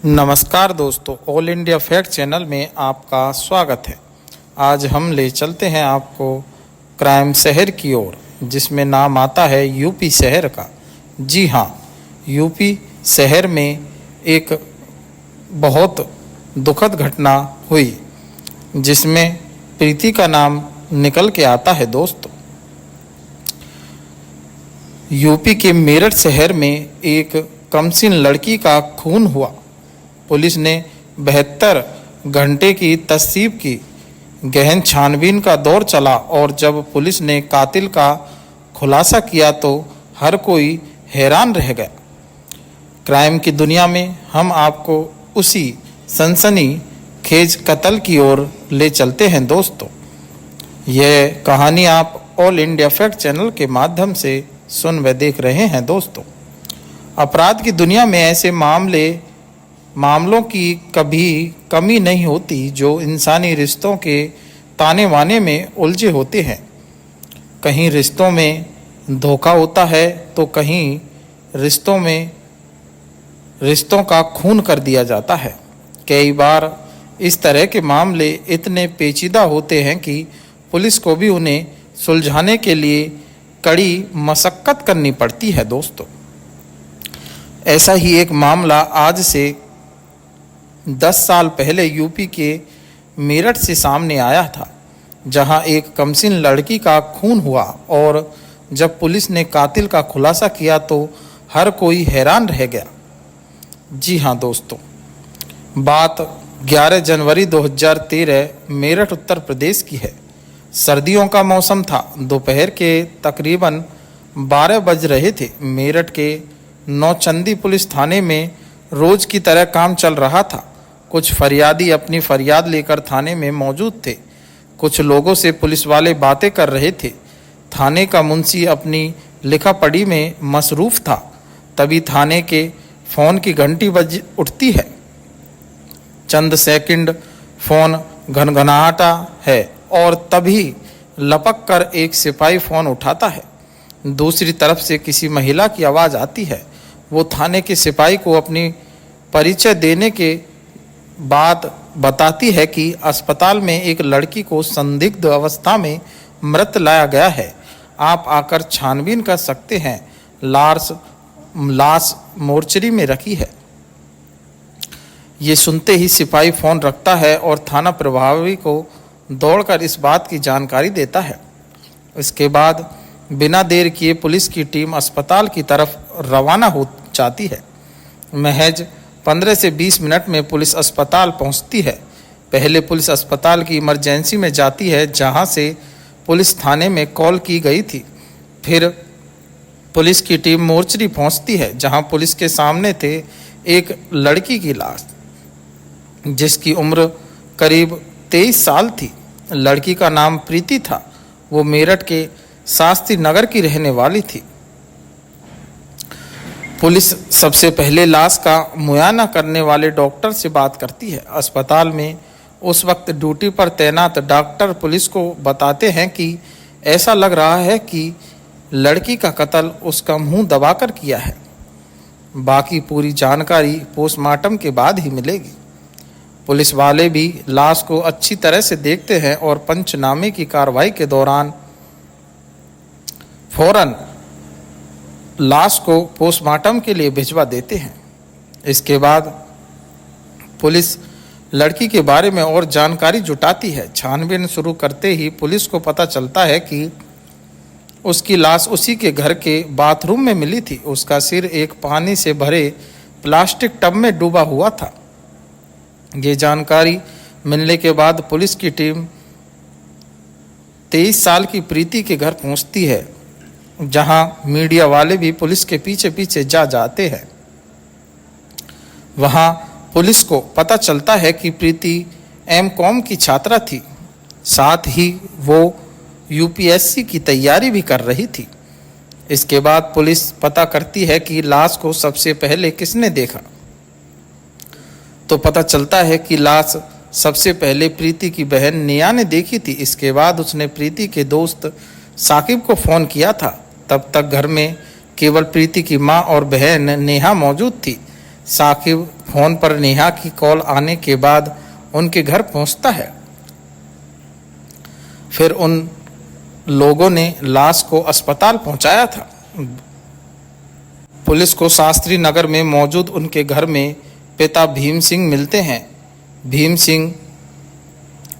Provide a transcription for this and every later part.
नमस्कार दोस्तों, all India fact channel में आपका स्वागत है। आज हम ले चलते हैं आपको क्राइम शहर की ओर, जिसमें नाम आता है यूपी शहर का। जी हाँ, यूपी शहर में एक बहुत दुखद घटना हुई, जिसमें प्रीति का नाम निकल के आता है। दोस्तों, यूपी के मेरठ शहर में एक कमसीन लड़की का खून हुआ। पुलिस ने 72 घंटे की तस्दीक की, गहन छानबीन का दौर चला और जब पुलिस ने कातिल का खुलासा किया तो हर कोई हैरान रह गया। क्राइम की दुनिया में हम आपको उसी सनसनीखेज कत्ल की ओर ले चलते हैं। दोस्तों, यह कहानी आप ऑल इंडिया फैक्ट चैनल के माध्यम से सुन व देख रहे हैं। दोस्तों, अपराध की दुनिया में ऐसे मामलों की कभी कमी नहीं होती जो इंसानी रिश्तों के ताने बाने में उलझे होते हैं। कहीं रिश्तों में धोखा होता है तो कहीं रिश्तों का खून कर दिया जाता है। कई बार इस तरह के मामले इतने पेचीदा होते हैं कि पुलिस को भी उन्हें सुलझाने के लिए कड़ी मशक्कत करनी पड़ती है। दोस्तों, ऐसा ही एक मामला आज से 10 साल पहले यूपी के मेरठ से सामने आया था, जहां एक कमसीन लड़की का खून हुआ और जब पुलिस ने कातिल का खुलासा किया तो हर कोई हैरान रह गया। जी हां दोस्तों, बात 11 जनवरी 2013 मेरठ उत्तर प्रदेश की है। सर्दियों का मौसम था। दोपहर के तकरीबन 12 बज रहे थे। मेरठ के नौचंदी पुलिस थाने में रोज की तरह काम चल रहा था। कुछ फरियादी अपनी फरियाद लेकर थाने में मौजूद थे। कुछ लोगों से पुलिस वाले बातें कर रहे थे। थाने का मुंशी अपनी लिखा पढ़ी में मसरूफ था। तभी थाने के फ़ोन की घंटी बज उठती है। चंद सेकंड फ़ोन घनघनाता है और तभी लपक कर एक सिपाही फ़ोन उठाता है। दूसरी तरफ से किसी महिला की आवाज़ आती है। वो थाने के सिपाही को अपनी परिचय देने के बाद बताती है कि अस्पताल में एक लड़की को संदिग्ध अवस्था में मृत लाया गया है। आप आकर छानबीन कर सकते हैं। लाश मोर्चरी में रखी है। ये सुनते ही सिपाही फ़ोन रखता है और थाना प्रभारी को दौड़कर इस बात की जानकारी देता है। इसके बाद बिना देर किए पुलिस की टीम अस्पताल की तरफ रवाना हो जाती है। महज 15 से 20 मिनट में पुलिस अस्पताल पहुंचती है। पहले पुलिस अस्पताल की इमरजेंसी में जाती है, जहां से पुलिस थाने में कॉल की गई थी। फिर पुलिस की टीम मोर्चरी पहुंचती है, जहां पुलिस के सामने थे एक लड़की की लाश, जिसकी उम्र करीब 23 साल थी। लड़की का नाम प्रीति था। वो मेरठ के शास्त्री नगर की रहने वाली थी। पुलिस सबसे पहले लाश का मुआयना करने वाले डॉक्टर से बात करती है। अस्पताल में उस वक्त ड्यूटी पर तैनात डॉक्टर पुलिस को बताते हैं कि ऐसा लग रहा है कि लड़की का कत्ल उसका मुंह दबाकर किया है। बाकी पूरी जानकारी पोस्टमार्टम के बाद ही मिलेगी। पुलिस वाले भी लाश को अच्छी तरह से देखते हैं और पंचनामे की कार्रवाई के दौरान फौरन लाश को पोस्टमार्टम के लिए भिजवा देते हैं। इसके बाद पुलिस लड़की के बारे में और जानकारी जुटाती है। छानबीन शुरू करते ही पुलिस को पता चलता है कि उसकी लाश उसी के घर के बाथरूम में मिली थी। उसका सिर एक पानी से भरे प्लास्टिक टब में डूबा हुआ था। ये जानकारी मिलने के बाद पुलिस की टीम 23 साल की प्रीति के घर पहुंचती है, जहां मीडिया वाले भी पुलिस के पीछे पीछे जाते हैं। वहां पुलिस को पता चलता है कि प्रीति एमकॉम की छात्रा थी। साथ ही वो यूपीएससी की तैयारी भी कर रही थी। इसके बाद पुलिस पता करती है कि लाश को सबसे पहले किसने देखा, तो पता चलता है कि लाश सबसे पहले प्रीति की बहन नेहा ने देखी थी। इसके बाद उसने प्रीति के दोस्त साकिब को फ़ोन किया था। तब तक घर में केवल प्रीति की माँ और बहन नेहा मौजूद थी। साकिब फोन पर नेहा की कॉल आने के बाद उनके घर पहुंचता है। फिर उन लोगों ने लाश को अस्पताल पहुंचाया था। पुलिस को शास्त्री नगर में मौजूद उनके घर में पिता भीम सिंह मिलते हैं। भीम सिंह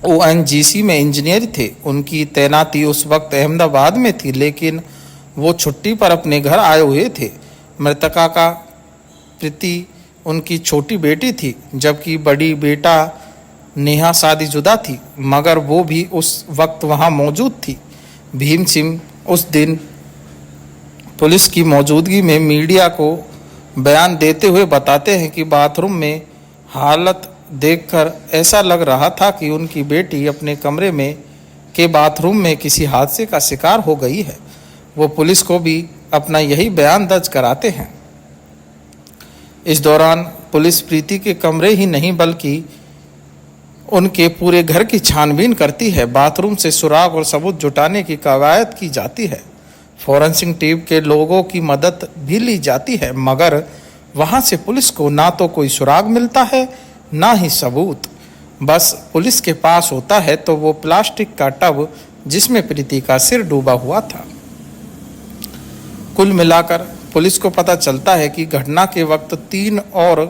ONGC में इंजीनियर थे। उनकी तैनाती उस वक्त अहमदाबाद में थी, लेकिन वो छुट्टी पर अपने घर आए हुए थे। मृतका का प्रीति उनकी छोटी बेटी थी, जबकि बड़ी बेटा नेहा शादीशुदा थी, मगर वो भी उस वक्त वहाँ मौजूद थी। भीम सिंह उस दिन पुलिस की मौजूदगी में मीडिया को बयान देते हुए बताते हैं कि बाथरूम में हालत देखकर ऐसा लग रहा था कि उनकी बेटी अपने कमरे में के बाथरूम में किसी हादसे का शिकार हो गई है। वो पुलिस को भी अपना यही बयान दर्ज कराते हैं। इस दौरान पुलिस प्रीति के कमरे ही नहीं बल्कि उनके पूरे घर की छानबीन करती है। बाथरूम से सुराग और सबूत जुटाने की कवायद की जाती है। फॉरेंसिक टीम के लोगों की मदद भी ली जाती है, मगर वहां से पुलिस को ना तो कोई सुराग मिलता है ना ही सबूत। बस पुलिस के पास होता है तो वो प्लास्टिक का टब जिसमें प्रीति का सिर डूबा हुआ था। कुल मिलाकर पुलिस को पता चलता है कि घटना के वक्त 3 और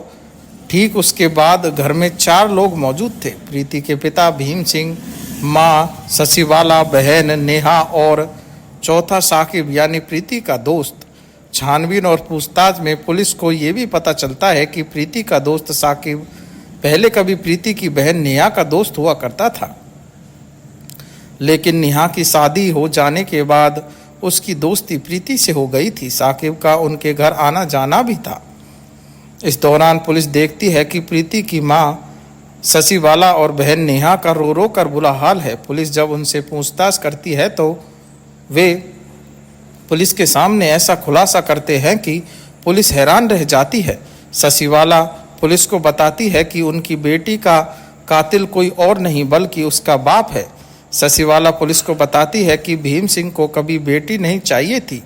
ठीक उसके बाद घर में 4 लोग मौजूद थे। प्रीति के पिता भीम सिंह, माँ शशिवाला, बहन नेहा और चौथा साकिब यानी प्रीति का दोस्त। छानबीन और पूछताछ में पुलिस को ये भी पता चलता है कि प्रीति का दोस्त साकिब पहले कभी प्रीति की बहन नेहा का दोस्त हुआ करता था, लेकिन नेहा की शादी हो जाने के बाद उसकी दोस्ती प्रीति से हो गई थी। साकिब का उनके घर आना जाना भी था। इस दौरान पुलिस देखती है कि प्रीति की मां शशिवाला और बहन नेहा का रो रो कर बुरा हाल है। पुलिस जब उनसे पूछताछ करती है तो वे पुलिस के सामने ऐसा खुलासा करते हैं कि पुलिस हैरान रह जाती है। शशिवाला पुलिस को बताती है कि उनकी बेटी का कातिल कोई और नहीं बल्कि उसका बाप है। शशिवाला पुलिस को बताती है कि भीम सिंह को कभी बेटी नहीं चाहिए थी,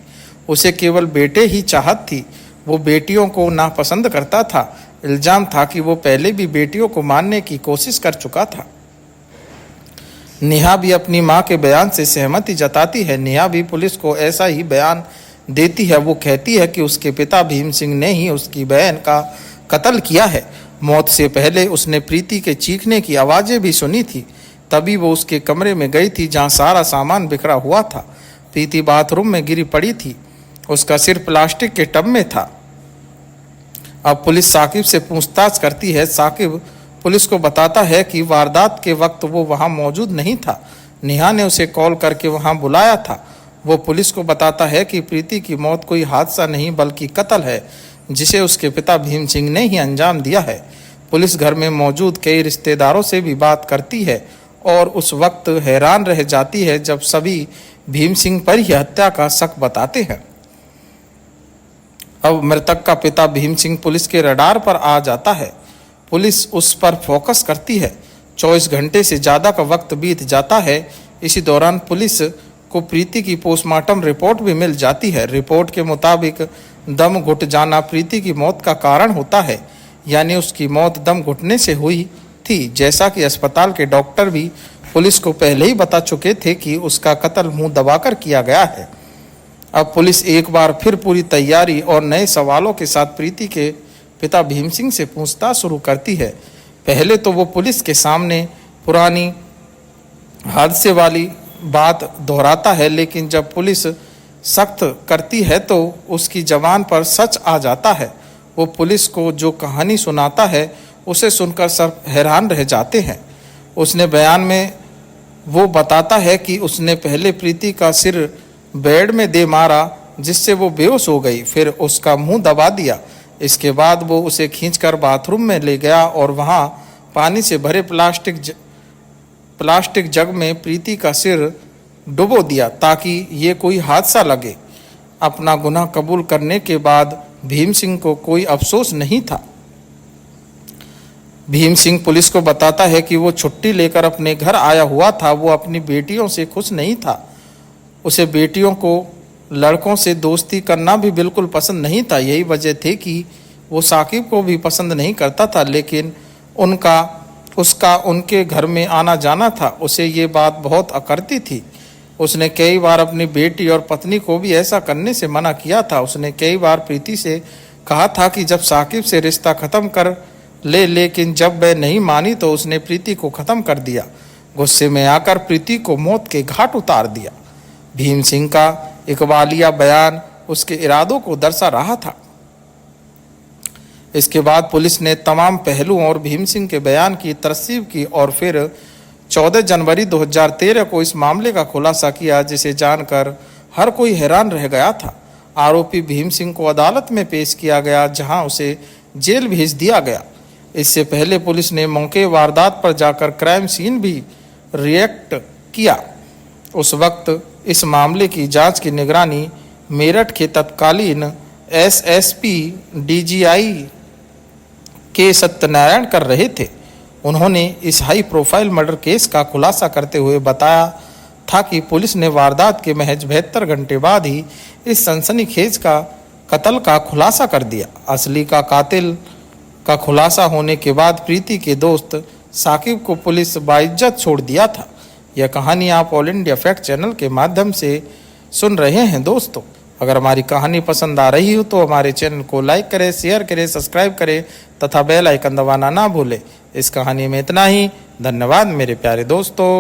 उसे केवल बेटे ही चाहत थी। वो बेटियों को नापसंद करता था। इल्जाम था कि वो पहले भी बेटियों को मारने की कोशिश कर चुका था। नेहा भी अपनी मां के बयान से सहमति जताती है। नेहा भी पुलिस को ऐसा ही बयान देती है। वो कहती है कि उसके पिता भीम सिंह ने ही उसकी बहन का कत्ल किया है। मौत से पहले उसने प्रीति के चीखने की आवाज़ें भी सुनी थी, तभी वो उसके कमरे में गई थी जहां सारा सामान बिखरा हुआ था। प्रीति बाथरूम में गिरी पड़ी थी, उसका सिर प्लास्टिक के टब में था। अब पुलिस साकिब से पूछताछ करती है। साकिब पुलिस को बताता है कि वारदात के वक्त वो वहां मौजूद नहीं था, नेहा ने उसे कॉल करके वहां बुलाया था। वो पुलिस को बताता है कि प्रीति की मौत कोई हादसा नहीं बल्कि कत्ल है, जिसे उसके पिता भीम सिंह ने ही अंजाम दिया है। पुलिस घर में मौजूद कई रिश्तेदारों से भी बात करती है और उस वक्त हैरान रह जाती है जब सभी भीम सिंह पर ही हत्या का शक बताते हैं। अब मृतक का पिता भीम सिंह पुलिस के रडार पर आ जाता है। पुलिस उस पर फोकस करती है। 24 घंटे से ज़्यादा का वक्त बीत जाता है। इसी दौरान पुलिस को प्रीति की पोस्टमार्टम रिपोर्ट भी मिल जाती है। रिपोर्ट के मुताबिक दम घुट जाना प्रीति की मौत का कारण होता है, यानी उसकी मौत दम घुटने से हुई थी, जैसा कि अस्पताल के डॉक्टर भी पुलिस को पहले ही बता चुके थे कि उसका कत्ल मुंह दबाकर किया गया है। अब पुलिस एक बार फिर पूरी तैयारी और नए सवालों के साथ प्रीति के पिता भीम सिंह से पूछताछ शुरू करती है। पहले तो वो पुलिस के सामने पुरानी हादसे वाली बात दोहराता है, लेकिन जब पुलिस सख्त करती है तो उसकी जबान पर सच आ जाता है। वो पुलिस को जो कहानी सुनाता है उसे सुनकर सब हैरान रह जाते हैं। उसने बयान में वो बताता है कि उसने पहले प्रीति का सिर बेड में दे मारा, जिससे वो बेहोश हो गई, फिर उसका मुंह दबा दिया। इसके बाद वो उसे खींचकर बाथरूम में ले गया और वहाँ पानी से भरे प्लास्टिक जग में प्रीति का सिर डुबो दिया ताकि ये कोई हादसा लगे। अपना गुनाह कबूल करने के बाद भीम सिंह को कोई अफसोस नहीं था। भीम सिंह पुलिस को बताता है कि वो छुट्टी लेकर अपने घर आया हुआ था। वो अपनी बेटियों से खुश नहीं था। उसे बेटियों को लड़कों से दोस्ती करना भी बिल्कुल पसंद नहीं था। यही वजह थी कि वो साकिब को भी पसंद नहीं करता था, लेकिन उसका उनके घर में आना जाना था, उसे ये बात बहुत अकरती थी। उसने कई बार अपनी बेटी और पत्नी को भी ऐसा करने से मना किया था। उसने कई बार प्रीति से कहा था कि जब साकिब से रिश्ता ख़त्म कर ले, लेकिन जब वह नहीं मानी तो उसने प्रीति को ख़त्म कर दिया। गुस्से में आकर प्रीति को मौत के घाट उतार दिया। भीम सिंह का इकबालिया बयान उसके इरादों को दर्शा रहा था। इसके बाद पुलिस ने तमाम पहलुओं और भीम सिंह के बयान की तरसीब की और फिर 14 जनवरी 2013 को इस मामले का खुलासा किया, जिसे जानकर हर कोई हैरान रह गया था। आरोपी भीम सिंह को अदालत में पेश किया गया, जहां उसे जेल भेज दिया गया। इससे पहले पुलिस ने मौके वारदात पर जाकर क्राइम सीन भी रिएक्ट किया। उस वक्त इस मामले की जांच की निगरानी मेरठ के तत्कालीन एसएसपी डीजीआई के सत्यनारायण कर रहे थे। उन्होंने इस हाई प्रोफाइल मर्डर केस का खुलासा करते हुए बताया था कि पुलिस ने वारदात के महज 72 घंटे बाद ही इस सनसनीखेज कत्ल का खुलासा कर दिया। असली कातिल का खुलासा होने के बाद प्रीति के दोस्त साकिब को पुलिस बाइज्जत छोड़ दिया था। यह कहानी आप ऑल इंडिया फैक्ट चैनल के माध्यम से सुन रहे हैं। दोस्तों, अगर हमारी कहानी पसंद आ रही हो तो हमारे चैनल को लाइक करें, शेयर करें, सब्सक्राइब करें तथा बेल आइकन दबाना ना भूलें। इस कहानी में इतना ही। धन्यवाद मेरे प्यारे दोस्तों।